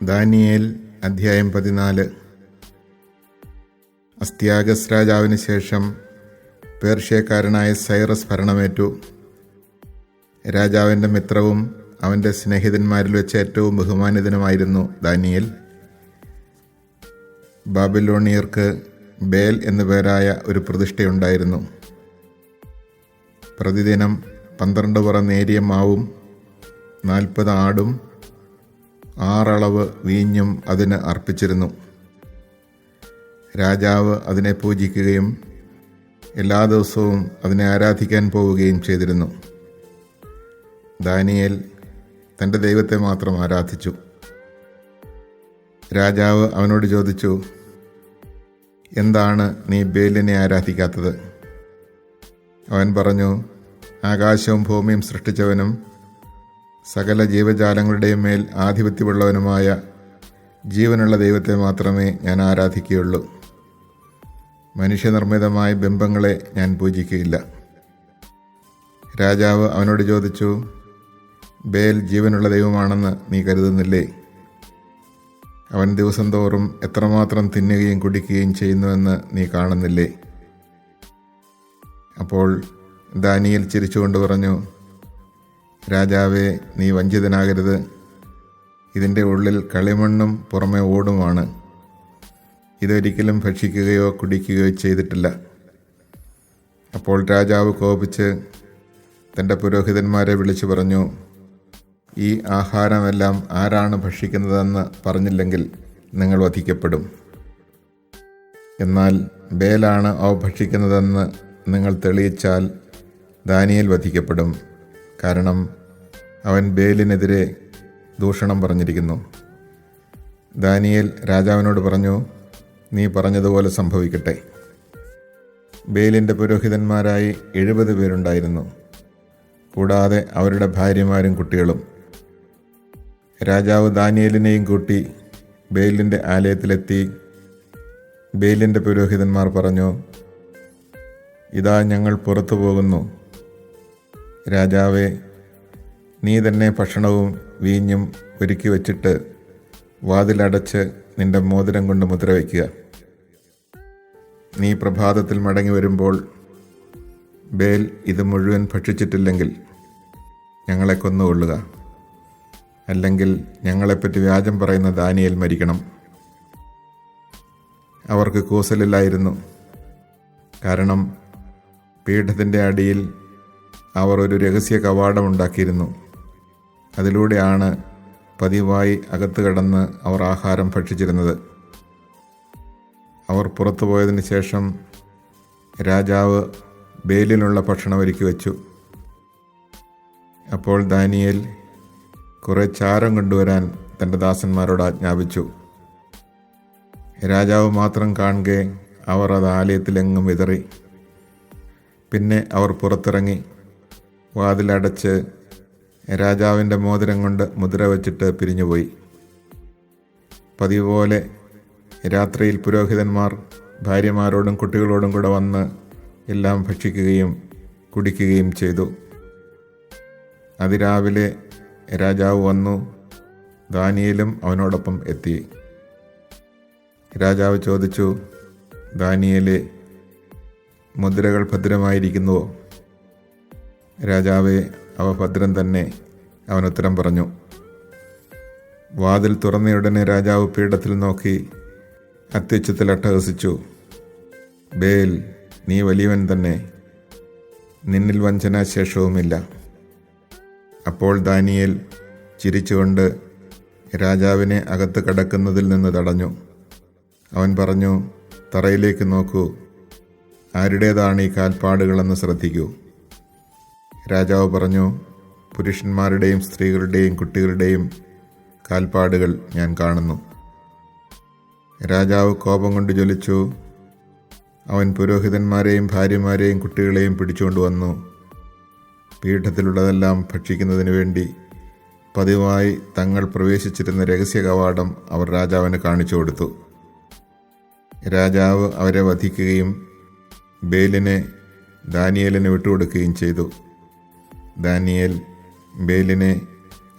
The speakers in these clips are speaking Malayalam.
ദാനിയേൽ അധ്യായം 14. അസ്ത്യാഗസ് രാജാവിന് ശേഷം പേർഷ്യക്കാരനായ സൈറസ് ഭരണമേറ്റു. രാജാവിൻ്റെ മിത്രവും അവൻ്റെ സ്നേഹിതന്മാരിൽ വെച്ച് ഏറ്റവും ബഹുമാനിതനുമായിരുന്നു ദാനിയേൽ. ബാബിലോണിയർക്ക് ബേൽ എന്നു പേരായ ഒരു പ്രതിഷ്ഠയുണ്ടായിരുന്നു. പ്രതിദിനം 12 പറ നേരിയ മാവും 40 ആടും 6 അളവ് വീഞ്ഞും അതിന് അർപ്പിച്ചിരുന്നു. രാജാവ് അതിനെ പൂജിക്കുകയും എല്ലാ ദിവസവും അതിനെ ആരാധിക്കാൻ പോവുകയും ചെയ്തിരുന്നു. ദാനിയേൽ തൻ്റെ ദൈവത്തെ മാത്രം ആരാധിച്ചു. രാജാവ് അവനോട് ചോദിച്ചു, എന്താണ് നീ ബേലിനെ ആരാധിക്കാത്തത്? അവൻ പറഞ്ഞു, ആകാശവും ഭൂമിയും സൃഷ്ടിച്ചവനും സകല ജീവജാലങ്ങളുടെയും മേൽ ആധിപത്യമുള്ളവനുമായ ജീവനുള്ള ദൈവത്തെ മാത്രമേ ഞാൻ ആരാധിക്കുകയുള്ളൂ. മനുഷ്യനിർമ്മിതമായ ബിംബങ്ങളെ ഞാൻ പൂജിക്കുകയില്ല. രാജാവ് അവനോട് ചോദിച്ചു, ബേൽ ജീവനുള്ള ദൈവമാണെന്ന് നീ കരുതുന്നില്ലേ? അവൻ ദിവസം തോറും എത്രമാത്രം തിന്നുകയും കുടിക്കുകയും ചെയ്യുന്നുവെന്ന് നീ കാണുന്നില്ലേ? അപ്പോൾ ദാനിയേൽ ചിരിച്ചുകൊണ്ട് പറഞ്ഞു, രാജാവേ, നീ വഞ്ചിതനാകരുത്. ഇതിൻ്റെ ഉള്ളിൽ കളിമണ്ണും പുറമെ ഓടുമാണ്. ഇതൊരിക്കലും ഭക്ഷിക്കുകയോ കുടിക്കുകയോ ചെയ്തിട്ടില്ല. അപ്പോൾ രാജാവ് കോപിച്ച് തൻ്റെ പുരോഹിതന്മാരെ വിളിച്ചു പറഞ്ഞു, ഈ ആഹാരമെല്ലാം ആരാണ് ഭക്ഷിക്കുന്നതെന്ന് പറഞ്ഞില്ലെങ്കിൽ നിങ്ങൾ വധിക്കപ്പെടും. എന്നാൽ ബേലാണ് അവ ഭക്ഷിക്കുന്നതെന്ന് നിങ്ങൾ തെളിയിച്ചാൽ ദാനിയേൽ വധിക്കപ്പെടും. കാരണം അവൻ ബേലിനെതിരെ ദൂഷണം പറഞ്ഞിരിക്കുന്നു. ദാനിയേൽ രാജാവിനോട് പറഞ്ഞു, നീ പറഞ്ഞതുപോലെ സംഭവിക്കട്ടെ. ബേലിൻ്റെ പുരോഹിതന്മാരായി 70 പേരുണ്ടായിരുന്നു, കൂടാതെ അവരുടെ ഭാര്യമാരും കുട്ടികളും. രാജാവ് ദാനിയേലിനെയും കൂട്ടി ബേലിൻ്റെ ആലയത്തിലെത്തി. ബേലിൻ്റെ പുരോഹിതന്മാർ പറഞ്ഞു, ഇതാ ഞങ്ങൾ പുറത്തു പോകുന്നു. രാജാവേ, നീ തന്നെ ഭക്ഷണവും വീഞ്ഞും ഒരുക്കി വച്ചിട്ട് വാതിലടച്ച് നിന്റെ മോതിരം കൊണ്ട് മുദ്ര വയ്ക്കുക. നീ പ്രഭാതത്തിൽ മടങ്ങി വരുമ്പോൾ ബേൽ ഇത് മുഴുവൻ ഭക്ഷിച്ചിട്ടില്ലെങ്കിൽ ഞങ്ങളെ കൊന്നുകൊള്ളുക. അല്ലെങ്കിൽ ഞങ്ങളെപ്പറ്റി വ്യാജം പറയുന്ന ദാനിയേൽ മരിക്കണം. അവർക്ക് കൂസലില്ലായിരുന്നു. കാരണം പീഠത്തിൻ്റെ അടിയിൽ അവർ ഒരു രഹസ്യ കവാടമുണ്ടാക്കിയിരുന്നു. അതിലൂടെയാണ് പതിവായി അകത്ത് കടന്ന് അവർ ആഹാരം ഭക്ഷിച്ചിരുന്നത്. അവർ പുറത്തു പോയതിന് ശേഷം രാജാവ് ബേലിനുള്ള ഭക്ഷണം ഒരുക്കി വച്ചു. അപ്പോൾ ദാനിയേൽ കുറേ ചാരം കൊണ്ടുവരാൻ തൻ്റെ ദാസന്മാരോട് ആജ്ഞാപിച്ചു. രാജാവ് മാത്രം കാണുകെ അവർ അത് ആലയത്തിലെങ്ങും വിതറി. പിന്നെ അവർ പുറത്തിറങ്ങി വാതിലടച്ച് രാജാവിൻ്റെ മോതിരം കൊണ്ട് മുദ്ര വച്ചിട്ട് പിരിഞ്ഞുപോയി. പതിവ് പോലെ രാത്രിയിൽ പുരോഹിതന്മാർ ഭാര്യമാരോടും കുട്ടികളോടും കൂടെ വന്ന് എല്ലാം ഭക്ഷിക്കുകയും കുടിക്കുകയും ചെയ്തു. അതിരാവിലെ രാജാവ് വന്നു. ദാനിയേലും അവനോടൊപ്പം എത്തി. രാജാവ് ചോദിച്ചു, ദാനിയേലേ, മുദ്രകൾ ഭദ്രമായിരിക്കുന്നുവോ? രാജാവേ, അവ ഭദ്രം തന്നെ, അവൻ ഉത്തരം പറഞ്ഞു. വാതിൽ തുറന്നയുടനെ രാജാവ് പീഠത്തിൽ നോക്കി അത്യുച്ചത്തിൽ അട്ടഹസിച്ചു, ബേൽ, നീ വലിയവൻ തന്നെ, നിന്നിൽ വഞ്ചനാശേഷവുമില്ല. അപ്പോൾ ദാനിയേൽ ചിരിച്ചുകൊണ്ട് രാജാവിനെ അകത്ത് കടക്കുന്നതിൽ നിന്ന് തടഞ്ഞു. അവൻ പറഞ്ഞു, തറയിലേക്ക് നോക്കൂ, ആരുടേതാണ് ഈ കാൽപ്പാടുകളെന്ന് ശ്രദ്ധിക്കൂ. രാജാവ് പറഞ്ഞു, പുരുഷന്മാരുടെയും സ്ത്രീകളുടെയും കുട്ടികളുടെയും കാൽപ്പാടുകൾ ഞാൻ കാണുന്നു. രാജാവ് കോപം കൊണ്ട് ജ്വലിച്ചു. അവൻ പുരോഹിതന്മാരെയും ഭാര്യമാരെയും കുട്ടികളെയും പിടിച്ചുകൊണ്ടുവന്നു. പീഠത്തിലുള്ളതെല്ലാം ഭക്ഷിക്കുന്നതിന് വേണ്ടി പതിവായി തങ്ങൾ പ്രവേശിച്ചിരുന്ന രഹസ്യ കവാടം അവർ രാജാവിന് കാണിച്ചു കൊടുത്തു. രാജാവ് അവരെ വധിക്കുകയും ബേലിനെ ദാനിയേലിന് വിട്ടുകൊടുക്കുകയും ചെയ്തു. ദാനിയേൽ ബേലിനെ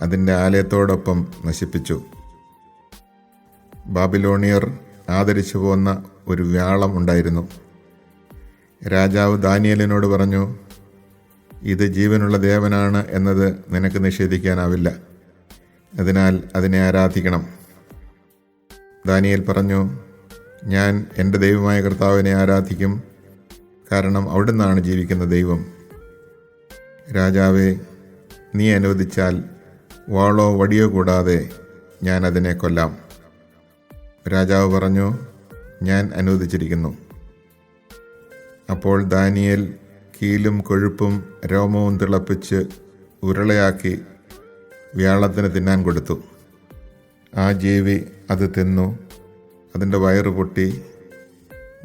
അതിൻ്റെ ആലയത്തോടൊപ്പം നശിപ്പിച്ചു. ബാബിലോണിയർ ആദരിച്ചു പോന്ന ഒരു വ്യാളം ഉണ്ടായിരുന്നു. രാജാവ് ദാനിയേലിനോട് പറഞ്ഞു, ഇത് ജീവനുള്ള ദേവനാണ് എന്നത് നിനക്ക് നിഷേധിക്കാനാവില്ല. അതിനാൽ അതിനെ ആരാധിക്കണം. ദാനിയേൽ പറഞ്ഞു, ഞാൻ എൻ്റെ ദൈവമായ കർത്താവിനെ ആരാധിക്കും, കാരണം അവിടുന്നാണ് ജീവിക്കുന്ന ദൈവം. രാജാവേ, നീ അനുവദിച്ചാൽ വാളോ വടിയോ കൂടാതെ ഞാൻ അതിനെ കൊല്ലാം. രാജാവ് പറഞ്ഞു, ഞാൻ അനുവദിച്ചിരിക്കുന്നു. അപ്പോൾ ദാനിയേൽ കീലും കൊഴുപ്പും രോമവും തിളപ്പിച്ച് ഉരുളയാക്കി വ്യാളത്തിന് തിന്നാൻ കൊടുത്തു. ആ ജീവി അത് തിന്നു, അതിൻ്റെ വയറ് പൊട്ടി.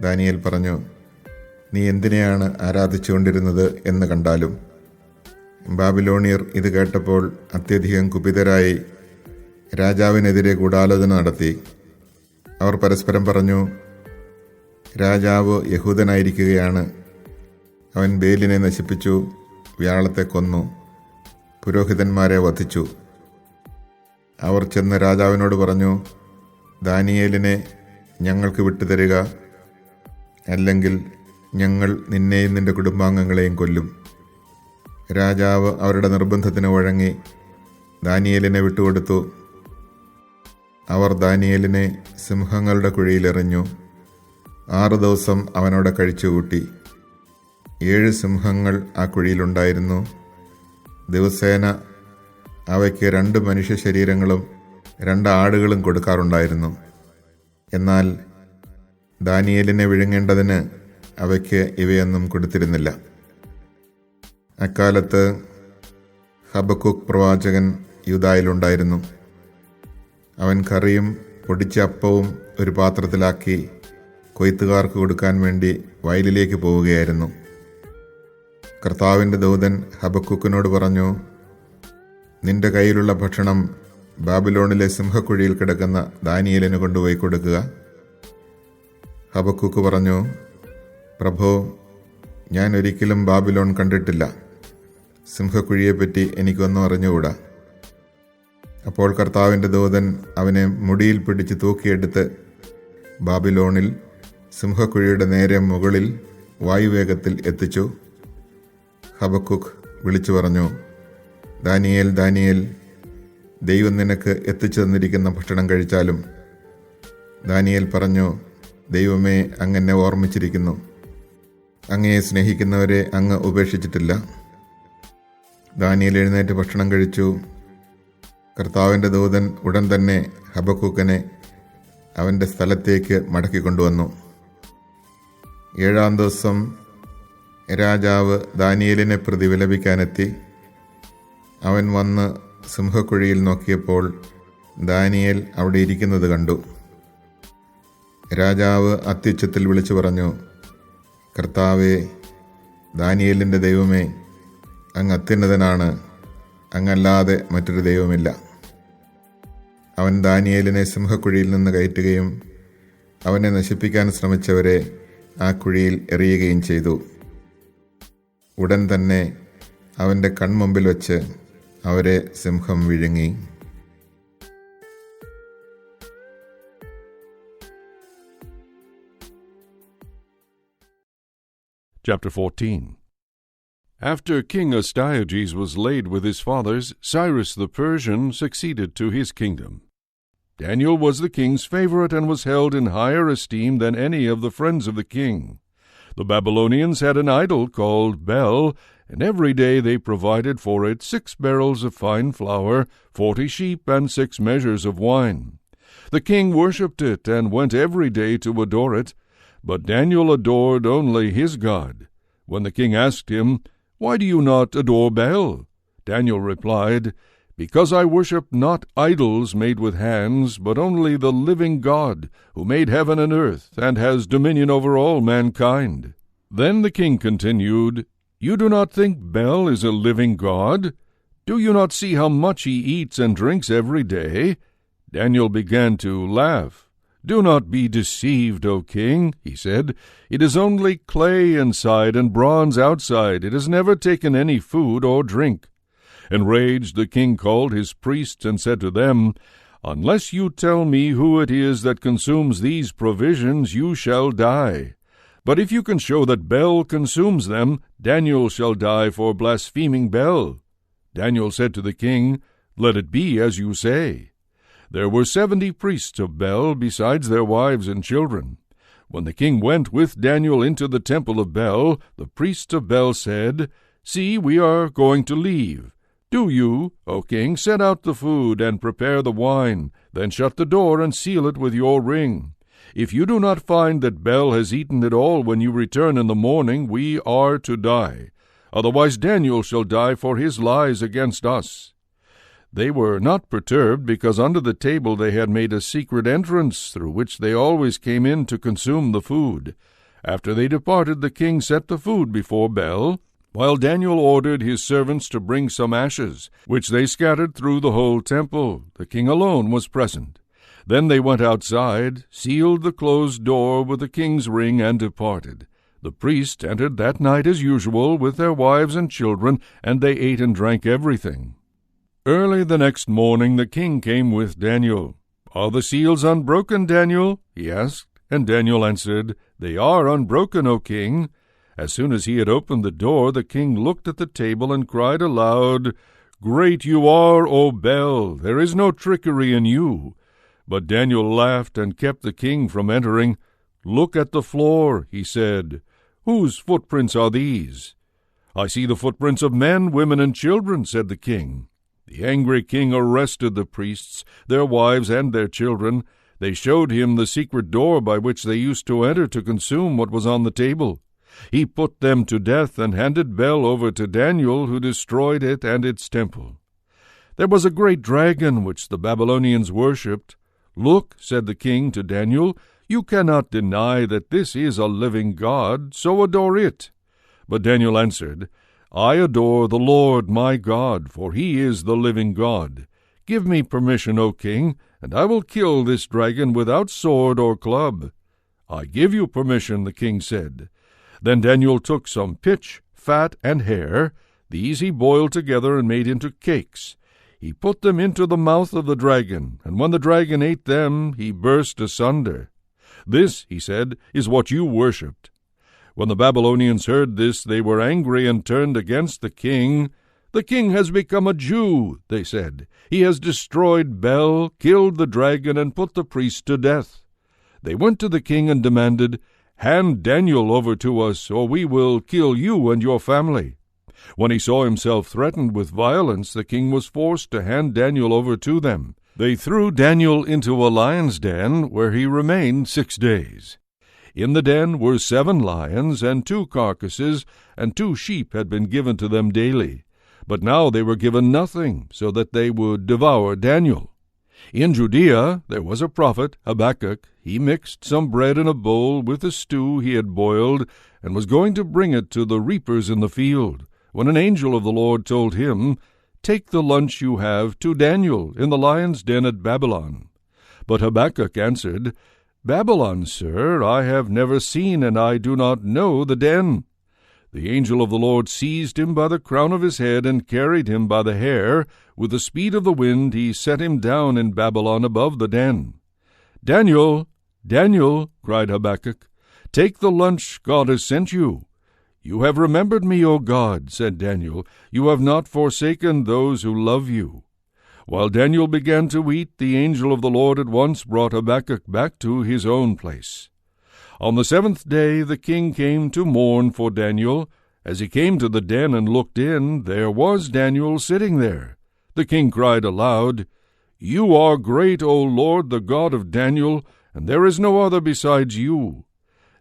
ദാനിയേൽ പറഞ്ഞു, നീ എന്തിനെയാണ് ആരാധിച്ചുകൊണ്ടിരുന്നത് എന്ന് കണ്ടാലും. ബാബിലോണിയർ ഇത് കേട്ടപ്പോൾ അത്യധികം കുപിതരായി രാജാവിനെതിരെ ഗൂഢാലോചന നടത്തി. അവർ പരസ്പരം പറഞ്ഞു, രാജാവ് യഹൂദനായിരിക്കുകയാണ്. അവൻ ബേലിനെ നശിപ്പിച്ചു, വ്യാളത്തെ കൊന്നു, പുരോഹിതന്മാരെ വധിച്ചു. അവർ ചെന്ന് രാജാവിനോട് പറഞ്ഞു, ദാനിയേലിനെ ഞങ്ങൾക്ക് വിട്ടുതരിക, അല്ലെങ്കിൽ ഞങ്ങൾ നിന്നെയും നിന്റെ കുടുംബാംഗങ്ങളെയും കൊല്ലും. രാജാവ് അവരുടെ നിർബന്ധത്തിന് വഴങ്ങി ദാനിയേലിനെ വിട്ടുകൊടുത്തു. അവർ ദാനിയേലിനെ സിംഹങ്ങളുടെ കുഴിയിലെറിഞ്ഞു. 6 ദിവസം അവനോട് കഴിച്ചുകൂട്ടി. 7 സിംഹങ്ങൾ ആ കുഴിയിലുണ്ടായിരുന്നു. ദിവസേന അവയ്ക്ക് 2 മനുഷ്യ ശരീരങ്ങളും 2 ആടുകളും കൊടുക്കാറുണ്ടായിരുന്നു. എന്നാൽ ദാനിയേലിനെ വിഴുങ്ങേണ്ടതിന് അവയ്ക്ക് ഇവയൊന്നും കൊടുത്തിരുന്നില്ല. അക്കാലത്ത് ഹബക്കൂക്ക് പ്രവാചകൻ യൂദായിലുണ്ടായിരുന്നു. അവൻ കറിയും പൊടിച്ച അപ്പവും ഒരു പാത്രത്തിലാക്കി കൊയ്ത്തുകാർക്ക് കൊടുക്കാൻ വേണ്ടി വയലിലേക്ക് പോവുകയായിരുന്നു. കർത്താവിൻ്റെ ദൂതൻ ഹബക്കൂക്കിനോട് പറഞ്ഞു, നിന്റെ കയ്യിലുള്ള ഭക്ഷണം ബാബിലോണിലെ സിംഹക്കുഴിയിൽ കിടക്കുന്ന ദാനിയേലിന് കൊണ്ടുപോയി കൊടുക്കുക. ഹബക്കൂക്ക് പറഞ്ഞു, പ്രഭോ, ഞാൻ ഒരിക്കലും ബാബിലോൺ കണ്ടിട്ടില്ല. സിംഹക്കുഴിയെപ്പറ്റി എനിക്കൊന്നും അറിഞ്ഞുകൂടാ. അപ്പോൾ കർത്താവിൻ്റെ ദൂതൻ അവനെ മുടിയിൽ പിടിച്ച് തൂക്കിയെടുത്ത് ബാബിലോണിൽ സിംഹക്കുഴിയുടെ നേരെ മുകളിൽ വായുവേഗത്തിൽ എത്തിച്ചു. ഹബക്കൂക്ക് വിളിച്ചു പറഞ്ഞു, ദാനിയേൽ, ദാനിയേൽ, ദൈവം നിനക്ക് എത്തിച്ചു തന്നിരിക്കുന്ന ഭക്ഷണം കഴിച്ചാലും. ദാനിയേൽ പറഞ്ഞു, ദൈവമേ, അങ്ങെന്നെ ഓർമ്മിച്ചിരിക്കുന്നു. അങ്ങയെ സ്നേഹിക്കുന്നവരെ അങ്ങ് ഉപേക്ഷിച്ചിട്ടില്ല. ദാനിയേൽ എഴുന്നേറ്റ് ഭക്ഷണം കഴിച്ചു. കർത്താവിൻ്റെ ദൂതൻ ഉടൻ തന്നെ ഹബക്കൂക്കിനെ അവൻ്റെ സ്ഥലത്തേക്ക് മടക്കിക്കൊണ്ടുവന്നു. 7-ാം ദിവസം രാജാവ് ദാനിയേലിനെ പ്രതി വിലപിക്കാനെത്തി. അവൻ വന്ന് സിംഹക്കുഴിയിൽ നോക്കിയപ്പോൾ ദാനിയേൽ അവിടെ ഇരിക്കുന്നത് കണ്ടു. രാജാവ് അത്യുച്ചത്തിൽ വിളിച്ചു പറഞ്ഞു, കർത്താവേ, ദാനിയേലിൻ്റെ ദൈവമേ, അങ്ങ് അത്യുന്നതനാണ്, അങ്ങല്ലാതെ മറ്റൊരു ദൈവമില്ല. അവൻ ദാനിയേലിനെ സിംഹക്കുഴിയിൽ നിന്ന് കയറ്റുകയും അവനെ നശിപ്പിക്കാൻ ശ്രമിച്ചവരെ ആ കുഴിയിൽ എറിയുകയും ചെയ്തു. ഉടൻ തന്നെ അവൻ്റെ കൺമുമ്പിൽ വച്ച് അവരെ സിംഹം വിഴുങ്ങി. Chapter 14. After King Astyages was laid with his fathers, Cyrus the Persian succeeded to his kingdom. Daniel was the king's favorite and was held in higher esteem than any of the friends of the king. The Babylonians had an idol called Bel, and every day they provided for it 6 barrels of fine flour, 40 sheep, and 6 measures of wine. The king worshipped it and went every day to adore it, but Daniel adored only his God. When the king asked him, "Why do you not adore Baal?" Daniel replied, "Because I worship not idols made with hands, but only the living God, who made heaven and earth, and has dominion over all mankind." Then the king continued, "You do not think Baal is a living God? Do you not see how much he eats and drinks every day?" Daniel began to laugh. "Do not be deceived, O king," he said. "It is only clay inside and bronze outside. It has never taken any food or drink." Enraged, the king called his priests and said to them, Unless you tell me who it is that consumes these provisions, you shall die. But if you can show that Bel consumes them, Daniel shall die for blaspheming Bel." Daniel said to the king, "Let it be as you say." There were 70 priests of Bel, besides their wives and children. When the king went with Daniel into the temple of Bel, the priests of Bel said, "See, we are going to leave. Do you, O king, set out the food and prepare the wine, then shut the door and seal it with your ring. If you do not find that Bel has eaten it all when you return in the morning, we are to die. Otherwise Daniel shall die for his lies against us." They were not perturbed, because under the table they had made a secret entrance, through which they always came in to consume the food. After they departed, the king set the food before Bel, while Daniel ordered his servants to bring some ashes, which they scattered through the whole temple. The king alone was present. Then they went outside, sealed the closed door with the king's ring, and departed. The priests entered that night as usual, with their wives and children, and they ate and drank everything. Early the next morning the king came with Daniel. "Are the seals unbroken, Daniel?" he asked. And Daniel answered, "They are unbroken, O king." As soon as he had opened the door, the king looked at the table and cried aloud, "Great you are, O Bel! There is no trickery in you." But Daniel laughed and kept the king from entering. "Look at the floor," he said. "Whose footprints are these?" "I see the footprints of men, women, and children," said the king. The angry king arrested the priests, their wives, and their children. They showed him the secret door by which they used to enter to consume what was on the table. He put them to death and handed Bel over to Daniel, who destroyed it and its temple. There was a great dragon which the Babylonians worshipped. "Look," said the king to Daniel, "you cannot deny that this is a living God, so adore it." But Daniel answered, "I adore the Lord my God, for he is the living God. Give me permission, O king, and I will kill this dragon without sword or club." "I give you permission," the king said. Then Daniel took some pitch, fat, and hair. These he boiled together and made into cakes. He put them into the mouth of the dragon, and when the dragon ate them, he burst asunder. "This," he said, "is what you worshipped." When the Babylonians heard this, they were angry and turned against the king. "The king has become a Jew," they said. "He has destroyed Bel, killed the dragon, and put the priests to death." They went to the king and demanded, "Hand Daniel over to us, or we will kill you and your family." When he saw himself threatened with violence, the king was forced to hand Daniel over to them. They threw Daniel into a lion's den, where he remained 6 days. In the den were 7 lions and 2 carcasses, and 2 sheep had been given to them daily. But now they were given nothing, so that they would devour Daniel. In Judea there was a prophet, Habakkuk. He mixed some bread in a bowl with a stew he had boiled, and was going to bring it to the reapers in the field, when an angel of the Lord told him, "Take the lunch you have to Daniel in the lion's den at Babylon." But Habakkuk answered, "Babylon, sir, I have never seen, and I do not know the den." The angel of the Lord seized him by the crown of his head and carried him by the hair. With the speed of the wind he set him down in Babylon above the den. "Daniel, Daniel," cried Habakkuk, "take the lunch God has sent you." "You have remembered me, O God," said Daniel. "You have not forsaken those who love you." While Daniel began to eat, the angel of the Lord at once brought Habakkuk back to his own place. On the 7th day the king came to mourn for Daniel. As he came to the den and looked in, there was Daniel sitting there. The king cried aloud, "You are great, O Lord, the God of Daniel, and there is no other besides you."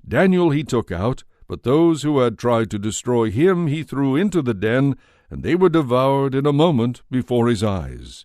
Daniel he took out, but those who had tried to destroy him he threw into the den, and they were devoured in a moment before his eyes.